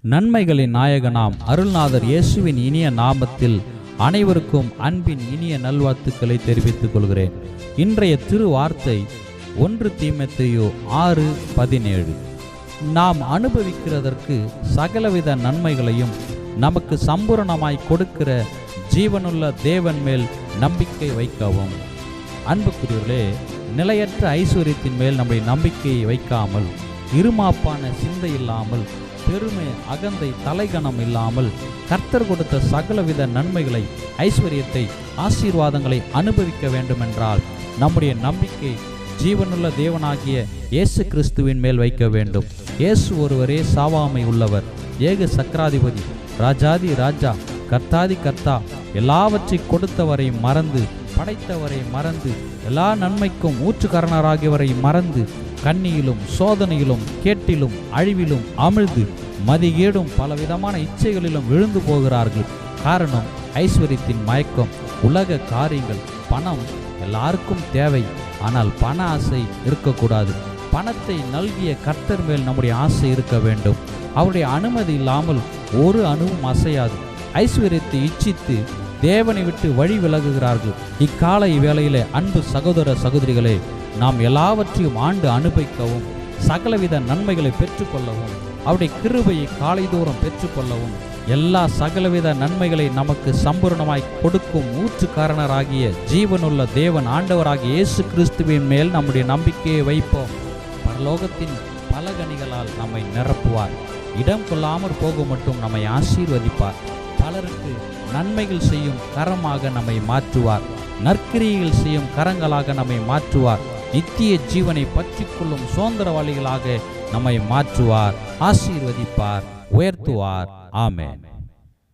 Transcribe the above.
நன்மைகளின் நாயகனாம் அருள்நாதர் இயேசுவின் இனிய நாமத்தில் அனைவருக்கும் அன்பின் இனிய நல்வாழ்த்துக்களை தெரிவித்துக் கொள்கிறேன். இன்றைய திருவார்த்தை 1 தீமோத்தேயு 6:17. நாம் அனுபவிக்கிறதற்கு சகலவித நன்மைகளையும் நமக்கு சம்பூரணமாய் கொடுக்கிற ஜீவனுள்ள தேவன் மேல் நம்பிக்கை வைக்கவும். அன்புக்குரியவர்களே, நிலையற்ற ஐஸ்வர்யத்தின் மேல் நம்முடைய நம்பிக்கையை வைக்காமல், இருமாப்பான சிந்தை இல்லாமல், பெருமை அகந்தை தலைகணம் இல்லாமல், கர்த்தர் கொடுத்த சகலவித நன்மைகளை, ஐஸ்வர்யத்தை, ஆசீர்வாதங்களை அனுபவிக்க வேண்டுமென்றால் நம்முடைய நம்பிக்கை ஜீவனுள்ள தேவனாகிய இயேசு கிறிஸ்துவின் மேல் வைக்க வேண்டும். இயேசு ஒருவரே சாவாமை உள்ளவர், ஏக சக்கராதிபதி, ராஜாதி ராஜா, கர்த்தாதி கர்த்தா, எல்லாவற்றை கொடுத்தவரை மறந்து, படைத்தவரை மறந்து, எல்லா நன்மைக்கும் ஊற்றுக்காரனராகியவரை மறந்து, கண்ணியிலும் சோதனையிலும் கேட்டிலும் அழிவிலும் அமிழ்ந்து மதிகேடும் பலவிதமான இச்சைகளிலும் விழுந்து போகிறார்கள். காரணம், ஐஸ்வர்யத்தின் மயக்கம், உலக காரியங்கள். பணம் எல்லாருக்கும் தேவை, ஆனால் பண ஆசை இருக்கக்கூடாது. பணத்தை நல்கிய கர்த்தர் மேல் நம்முடைய ஆசை இருக்க வேண்டும். அவருடைய அனுமதி இல்லாமல் ஒரு அணுவும் அசையாது. ஐஸ்வர்யத்தை இச்சித்து தேவனை விட்டு வழி விலகுகிறார்கள். இக்காலை வேளையிலே அன்பு சகோதர சகோதரிகளே, நாம் எல்லாவற்றையும் ஆண்டு அனுபவிக்கவும், சகலவித நன்மைகளை பெற்றுக்கொள்ளவும், அவருடைய கிருபையை காலைதோறும் பெற்றுக்கொள்ளவும், எல்லா சகலவித நன்மைகளை நமக்கு சம்பூர்ணமாய் கொடுக்கும் ஊற்றுக்காரனராகிய ஜீவனுள்ள தேவன் ஆண்டவராகிய இயேசு கிறிஸ்துவின் மேல் நம்முடைய நம்பிக்கையை வைப்போம். பரலோகத்தின் பல கனிகளால் நம்மை நிரப்புவார். இடம் கொள்ளாமற் போக மட்டும் நம்மை ஆசீர்வதிப்பார். பலருக்கு நன்மைகள் செய்யும் கரமாக நம்மை மாற்றுவார். நற்கிரியைகள் செய்யும் கரங்களாக நம்மை மாற்றுவார். நித்திய ஜீவனை பற்றி கொள்ளும் சுதந்திரவாளிகளாக நம்மை மாற்றுவார், ஆசீர்வதிப்பார், உயர்த்துவார். ஆமென்.